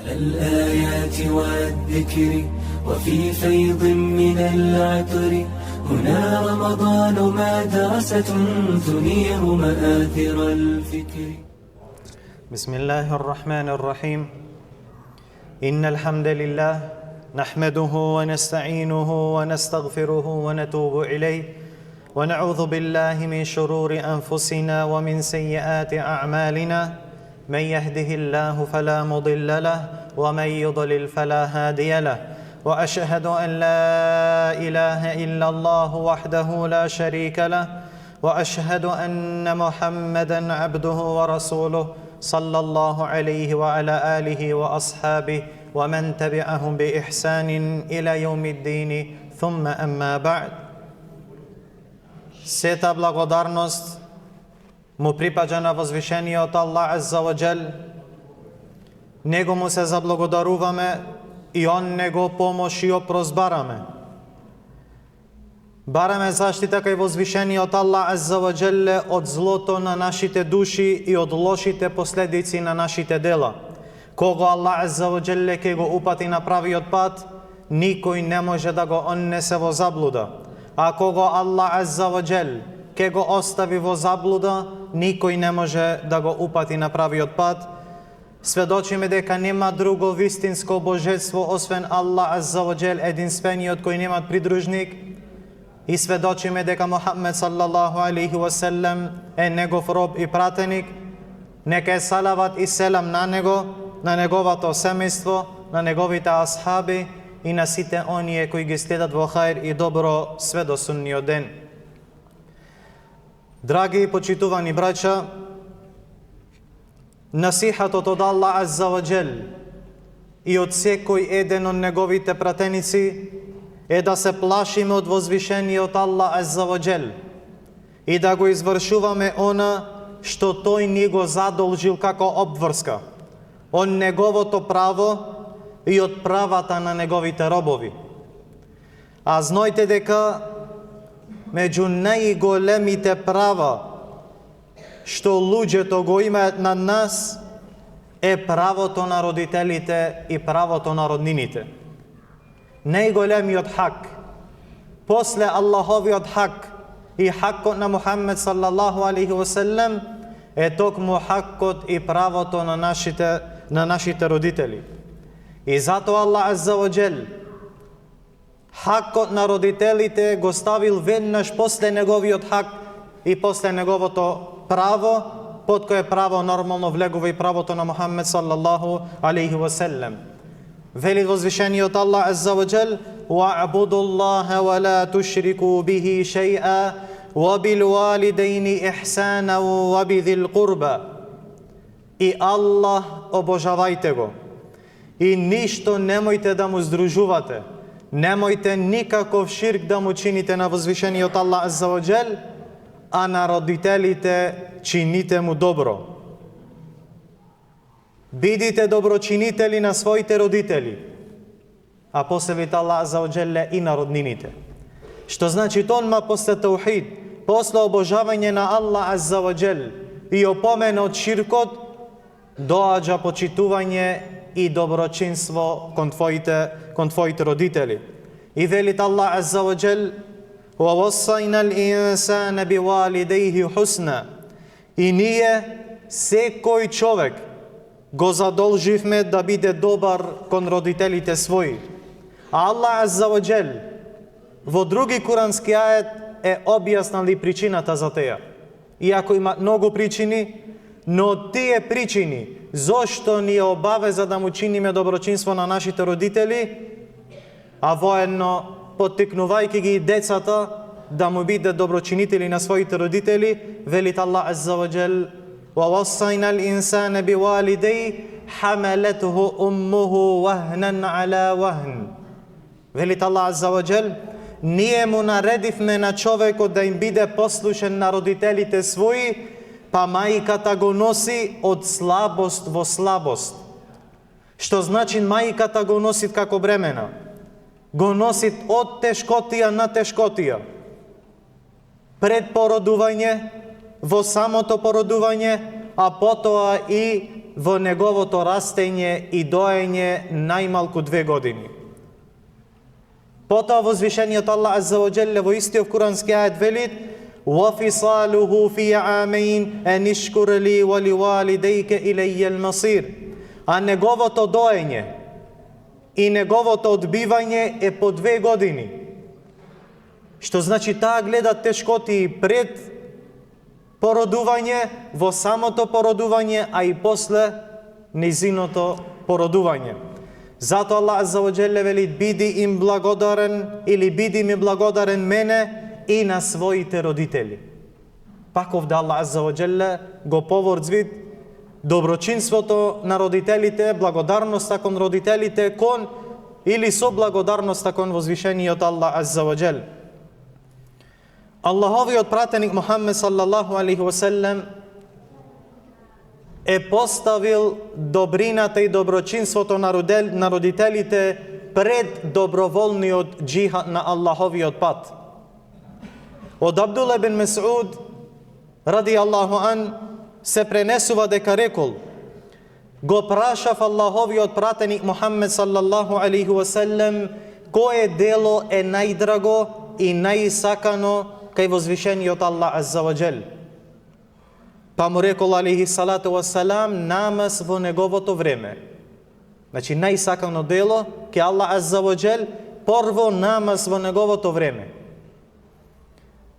الآيات والذكر وفي فيض من العطر هنا رمضان مدرسة تنير مآثر الفكر. بسم الله الرحمن الرحيم. إن الحمد لله نحمده ونستعينه ونستغفره ونتوب إليه ونعوذ بالله من شرور أنفسنا ومن سيئات أعمالنا. من يهده الله فلا مضل له ومن يضلل فلا هادي له وأشهد أن لا إله إلا الله وحده لا شريك له وأشهد أن محمدا عبده ورسوله صلى الله عليه وعلى آله وأصحابه ومن تبعهم بإحسان إلى يوم الدين ثم أما بعد. Сета благодарност му припаѓа на возвишениот Аллах Азза ва Џел. Него му се заблагодаруваме и Он него помош и опрос бараме. Бараме заштита кај возвишениот Аллах Азза ва Џел од злото на нашите души и од лошите последици на нашите дела. Кого Аллах Азза ва Џел ќе го упати на правиот пат, никој не може да го однесе во заблуда. А кого Аллах Азза ва Џел ќе го остави во заблуда, никој не може да го упати на правиот пат. Сведочиме дека нема друго вистинско божество освен Аллах Азза ва Џел, единствениот кој нема придружник. И сведочиме дека Мухаммед саллаллаху алейхи ва селем е негов роб и пратеник. Нека е салават и селам на него, на неговото семејство, на неговите асхаби и на сите оние кои ги следат во хајр и добро све до сунниот ден. Драги и почитувани браќа, насихатот од Аллах Азза ва Џел и од секој еден од неговите пратеници е да се плашиме од возвишениот Аллах Азза ва Џел и да го извршуваме она што тој ни го задолжил како обврска, од неговото право и од правата на неговите робови. А знајте дека меѓу најголемите права што луѓето го имаат над нас е правото на родителите и правото на роднините. Најголемиот хак, после Аллаховиот хак и хакот на Мухаммед саллаллаху алейхи ва селем, е токму хакот и правото на нашите родители. И затоа Аллах Азза ва Џел хакот на родителите го ставил веднаш после неговиот хак и после неговото право, под кое право нормално влегува и правото на Мухаммед саллаллаху алейхи ва селем. Вели возвишениот Аллах Азза ва Џел: وَاعْبُدُوا اللَّهَ وَلَا تُشْرِكُوا بِهِ شَيْئًا وَبِالْوَالِدَيْنِ إِحْسَانًا وَبِذِي الْقُرْبَى. И Аллах обожавајте го. И ништо немојте да му здружувате. Немојте никаков ширк да му чините на возвишениот Аллах Азза ва Џел, а на родителите чините му добро. Бидите доброчинители на своите родители, а после вите Аллах Азза ва Џел и на роднините. Што значи тонма после таухид, после обожавање на Аллах Азза ва Џел и опомена од ширкот, доаѓа почитување и доброчинство кон твоите родители. И велит Аллах Азза ва Џел: وَوَصَّيْنَا الْإِنسَانَ بِوَالِدَيْهِ حُسْنًا. И ние, секој човек, го задолживме да биде добар кон родителите своји. А Аллах Азза ва Џел во други курански ајет е објаснал и причината за теја. Иако има многу причини, но тие причини зошто ни е обавеза да му чиниме доброчинство на нашите родители, а воедно поттикнувајќи ги децата да му бидат доброчинители на своите родители, велит Аллах Азза ва Џел: وَوَصَّيْنَا الْإِنسَانَ بِوَالِدَيْهِ حَمَلَتْهُ أُمُّهُ وَهْنًا عَلَى وَهْنٍ. Велит Аллах Азза ва Џел: ние му наредивме на човекот да им биде послушен на родителите своји, па мајката го носи од слабост во слабост. Што значи мајката го носи како бремена? Го носи од тешкотија на тешкотија. Пред породување, во самото породување, а потоа и во неговото растење и доење најмалку 2 години. Потоа возвишениот Аллах Азза ва Джелле во истиот курански ајет вели: وَفِصَالُهُ فِي عَامَيْنِ أَنِ اشْكُرْ لِي وَلِوَالِدَيْكَ إِلَيَّ الْمَصِيرُ. А неговото доење и неговото одбивање е по 2 години. Што значи таа гледа тешкоти пред породување, во самото породување, а и после незиното породување. Зато Аллах Азза ва Джелле вели: биди им благодарен или биди ми благодарен мене и на своите родители. Пак овде Аллах Азза ва Джелле го поврзви доброчинството на родителите, благодарноста кон родителите, кон или со благодарноста кон возвишениот Аллах Азза ва Джелле. Аллаховиот пратеник Мухаммед саллаллаху алейхи ва селлем е поставил добрината и доброчинството на родителите пред доброволниот джихад на Аллаховиот пат. Од Абдулла бин Месуд ради Аллаху ан се пренесува дека рекол: го прашав Аллаховиот пратеник Мухаммед саллаллаху алейхи ва селлем кое дело е најдраго и најсакано кај возвишениот Аллах Азза ва Джел. Па му рекол алейхи салату ва салам намаз во неговото време. Значи најсакано дело ке Аллах Азза ва Джел, прво намаз во неговото време.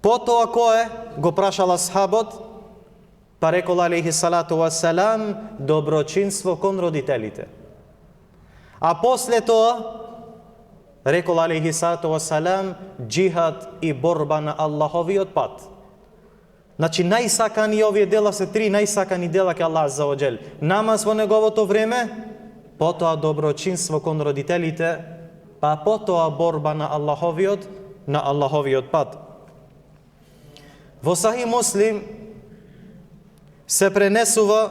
Потоа кое? Го прашал асхабот, па рекол алейхи салату ва салам доброчинство кон родителите. А после тоа рекол алейхи салату ва салам джихад и борба на Аллаховиот пат. Значи најсакани овие дела се 3 најсакани дела ке Аллах Азза ва Джел. Намаз во неговото време, потоа доброчинство кон родителите, па потоа борба на Аллаховиот пат. Во Сахих Муслим се пренесува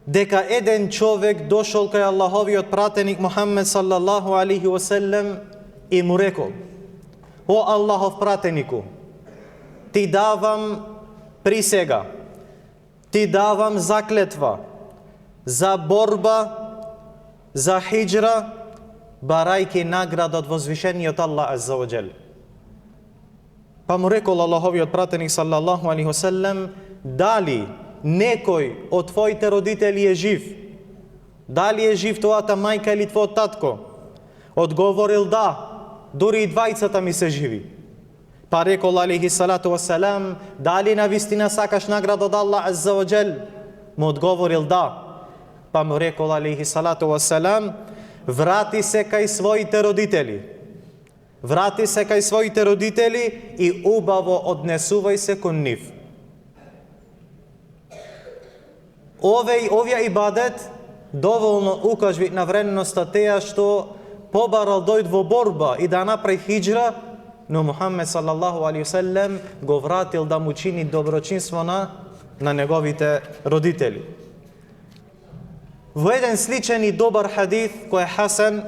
дека еден човек дошол кај Аллаховиот пратеник Мухаммед саллаллаху алейхи ва селлем и му рекол: о Аллахов пратенику, ти давам присега, ти давам заклетва за борба, за хиджра, барајки награда од возвишениот Аллах Азза ва Джел. Па му рекол Аллаховиот пратеник саллаллаху алейхи ва селлем: дали некој од твоите родители е жив? Дали е жив твојата мајка или твојот татко? Одговорил: да, дури и двајцата ми се живи. Па рекол алейхи салату ва салам: дали навистина сакаш награда од Аллах Азза ва Джел? Му одговорил: да. Па му рекол алейхи салату ва салам: врати се кај своите родители. Врати се кај своите родители и убаво однесувај се кон нив. Овие ибадет доволно укажви на вредноста теја што побарал дојд во борба и да направи хиджра, но Мухаммед саллаллаху алейхи ва селлем го вратил да му чини доброчинство на неговите родители. Во еден сличен и добар хадис кој е хасен,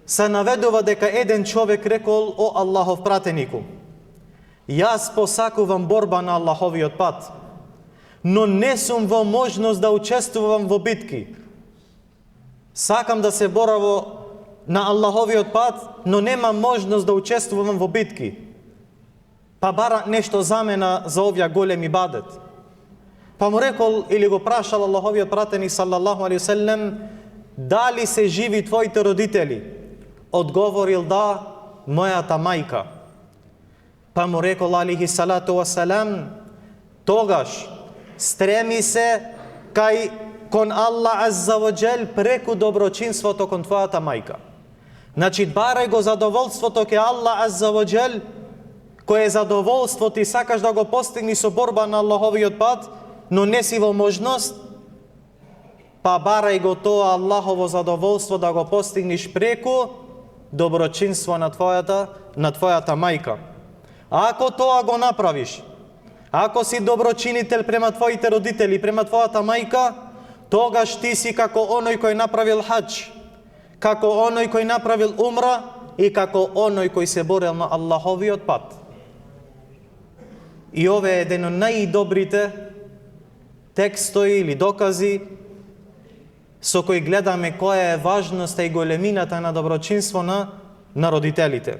се наведува дека еден човек рекол: о Аллахов пратенику, јас посакувам борба на Аллаховиот пат, но не сум во можност да учествувам во битки. Сакам да се борам на Аллаховиот пат, но немам можност да учествувам во битки. Па бара нешто за мене за овие големи ибадет. Па му рекол или го прашал Аллаховиот пратеник саллаллаху алейхи ва селлем: дали се живи твоите родители? Одговорил: да, мојата мајка. Па му рекол алейхи салату ва салам: тогаш стреми се кон Аллах Азза ва Джел преку доброчинството кон твојата мајка. Значи барај го задоволството ке Аллах Азза ва Джел, кое е задоволство ти сакаш да го постигни со борба на Аллаховиот пат, но не си во можност, па барај го тоа Аллахово задоволство да го постигнеш преку доброчинство на твојата мајка. А ако тоа го направиш, ако си доброчинител према твоите родители, према твојата мајка, тогаш ти си како оној кој направил хадж, како оној кој направил умра и како оној кој се борел на Аллаховиот пат. И ове е еден од најдобрите текстови или докази со кои гледаме која е важноста и големината на доброчинство на родителите.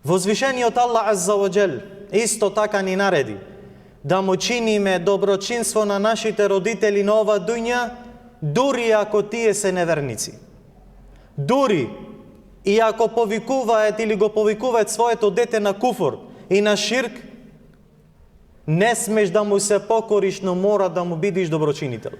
Возвишениот Аллах Азза ва Джел исто така ни нареди да му чиниме доброчинство на нашите родители на ова дуња, дури ако тие се неверници. Дури и ако повикуваат или го повикуваат своето дете на куфур и на ширк, не смеш да му се покориш, но мора да му бидиш доброчинител.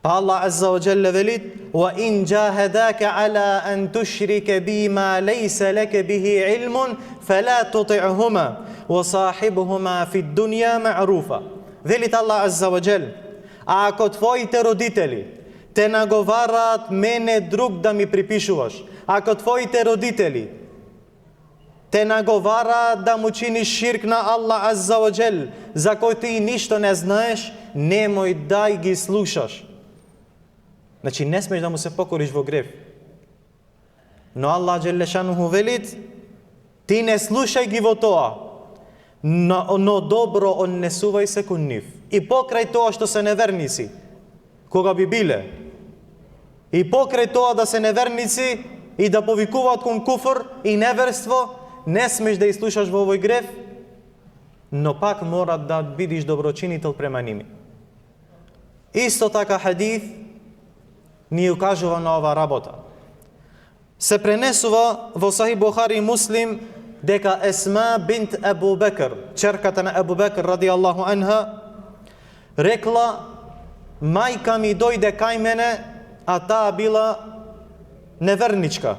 Па Аллах Азза ва Джелле вели: "Ва ин джахадака ала ан тушрика бима лейса лака бихи илмун, фала тути'хума ва сахибхума фи дуња ма'руфа." Вели Аллах Азза ва Джел: "А ако твоите родители те наговараат мене друг да ми припишуваш, ако твоите родители те наговараат да му чиниш ширк на Аллах Азза ва Джел, за кој ти ништо не знаеш, немој да ги слушаш." Значи не смеш да му се покориш во грев. Но Аллах Джелле шануху велит: "Ти не слушај ги во тоа, но добро однесувај се кон нив." И покрај тоа што се неверници, кога би биле, и покрај тоа да се неверници и да повикуваат кон куфр и неверство, не смеш да слушаш во овој грев, но пак мора да бидиш доброчинител према ними. Исто така хадис ни укажува на ова работа. Се пренесува во Сахих Бухари и Муслим дека Есма бинт Абу Бекр, черката на Абу Бекр ради Аллаху анха, рекла: "Мајка ми дојде кај мене, а таа била неверничка."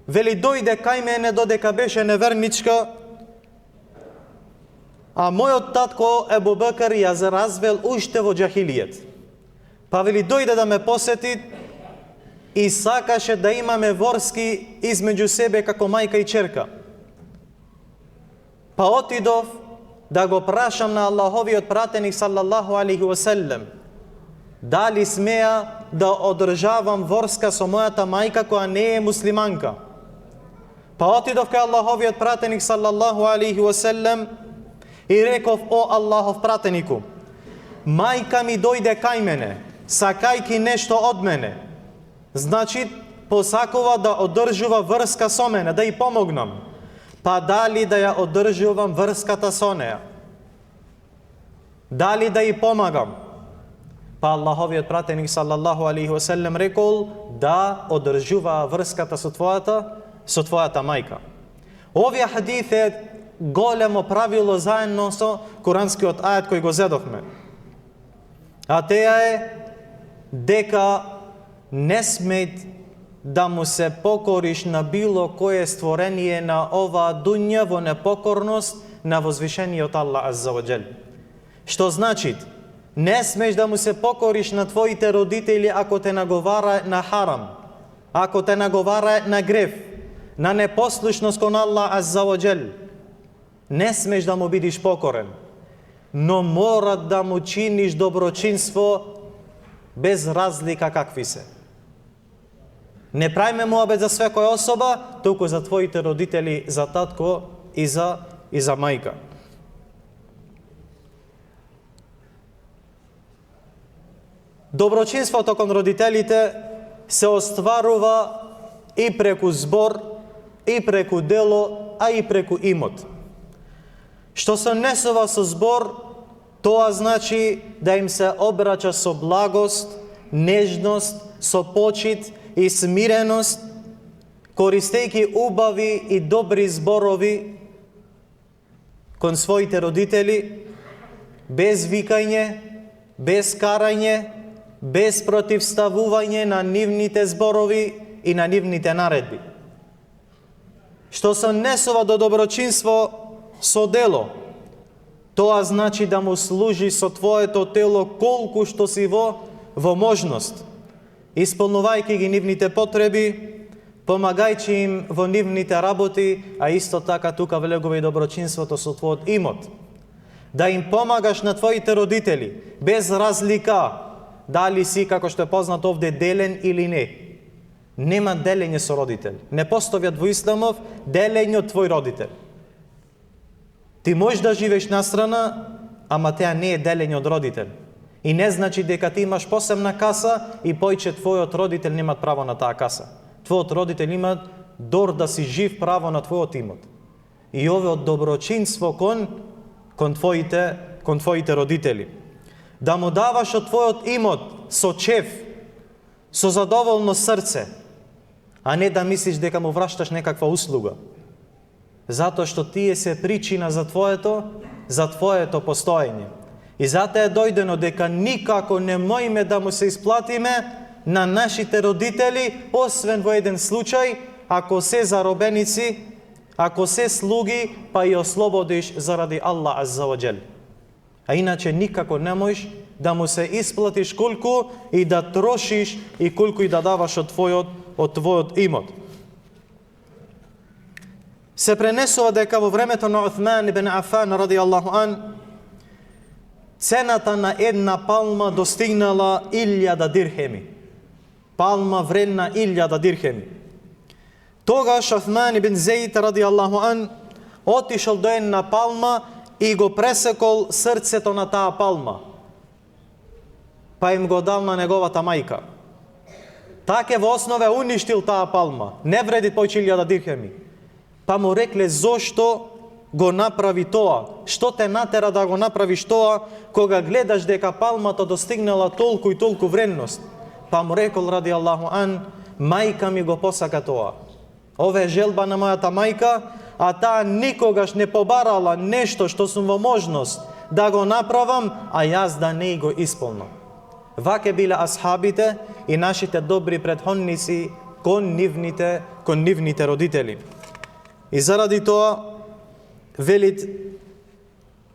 Вели, дојде кај мене додека беше неверничка, а мојот татко Абу Бекр ја заразвел уште во џахилијет. Па вели, дојде да ме посети и сакаше да имаме ворски измеѓу себе како мајка и черка. Па отидов да го прашам на Аллаховиот пратеник саллаллаху алейхи ва селлем, дали смеа да одржавам ворска со мојата мајка која не е муслиманка. Па отидов кај Аллаховиот пратеник саллаллаху алейхи ва селлем и реков: "О Аллахов пратенику, мајка ми дојде кај мене, сакајки нешто од мене. Значи, посакува да одржува врска со мене, да ја помогнам. Па дали да ја одржувам врската со неја? Дали да ја помагам?" Па Аллаховиот пратеник саллаллаху алейхи ва селлем рекол: "Да одржува врската со твојата мајка." Овие хадис е големо правило заедно со куранскиот ајат кој го зедовме. А теја е дека не смеј да му се покориш на било кое створение на оваа дуња во непокорност на возвишениот Аллах Азза ва Джел. Што значи, не смеш да му се покориш на твоите родители ако те наговара на харам, ако те наговара на грев, на непослушност кон Аллах Азза ва Джел. Не смеш да му бидиш покорен, но мора да му чиниш доброчинство без разлика какви се. Не правиме муабет за секоја особа, туку за твоите родители, за татко и за мајка. Доброчинството кон родителите се остварува и преку збор, и преку дело, а и преку имот. Што се несува со збор, тоа значи да им се обраќа со благост, нежност, со почит и смиреност, користејќи убави и добри зборови кон своите родители, без викање, без карање, без противставување на нивните зборови и на нивните наредби. Што се несува до доброчинство со дело, тоа значи да му служи со твоето тело колку што си во можност, исполнувајќи ги нивните потреби, помагајќи им во нивните работи, а исто така тука влегува и доброчинството со твојот имот. Да им помагаш на твоите родители, без разлика, дали си, како што е познат овде, делен или не. Нема делење со родител. Не постојат во исламов делење од твој родител. Ти можеш да живееш настрана, ама теа не е делење од родител. И не значи дека ти имаш посебна каса и појче твојот родител немат право на таа каса. Твојот родител имат дор да си жив право на твојот имот. И ове од доброчинство кон твоите родители. Да му даваш од твојот имот со чеф, со задоволно срце, а не да мислиш дека му врашташ некаква услуга. Затоа што тие се причина за твоето постоење. И затоа е дојдено дека никако не можеме да му се исплатиме на нашите родители, освен во еден случај, ако се заробеници, ако се слуги, па и ослободиш заради Аллах Азза ва Джел. А иначе никако не можеш да му се исплатиш колку и да трошиш и колку и да даваш од твојот имот. Се пренесува дека во времето на Уthman ибн Афан ради Аллаху ан, цената на една палма достигнала 1000 дирхеми. Палма вредна 1000 дирхеми. Тогаш Уthman ибн Зейд ради Аллаху ан отишол до една палма и го пресекол срцето на таа палма. Па им го дал на неговата мајка. Таке во основа уништил таа палма. Не вреди појче 1000 дирхеми. Па му рекле, зошто го направи тоа? Што те натера да го направиш тоа, кога гледаш дека палмата достигнала толку и толку вредност? Па му рекол ради Аллаху ан, мајка ми го посака тоа. Ова е желба на мојата мајка, а таа никогаш не побарала нешто што сум во можност да го направам, а јас да не го исполнам. Ваке биле асхабите и нашите добри претходници кон нивните родители. И заради тоа, велит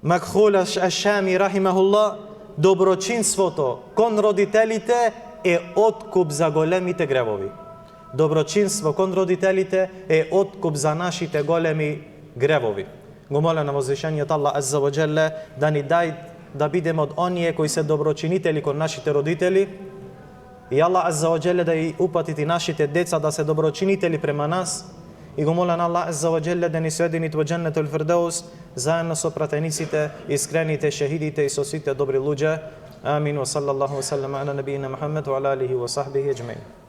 Макхул аш-Шами рахимахуллах, доброчинството кон родителите е откуп за големите гревови. Доброчинство кон родителите е откуп за нашите големи гревови. Го моля на возвишениот Аллах Азза ва Джелле да ни дај да бидеме од оние кои се доброчинители кон нашите родители и Аллах Азза ва Джелле да и упатити нашите деца да се доброчинители према нас. И го моля на Аллах Азза ва Джелле да ни соедини во Дженнетул Фирдеус заедно со пратениците, искрените, шехидите и со сите добри луѓе. Амин. Ва саллаллаху ва саллама ала набиина Мухаммед ва ала алихи ва сахбихи аџмаин.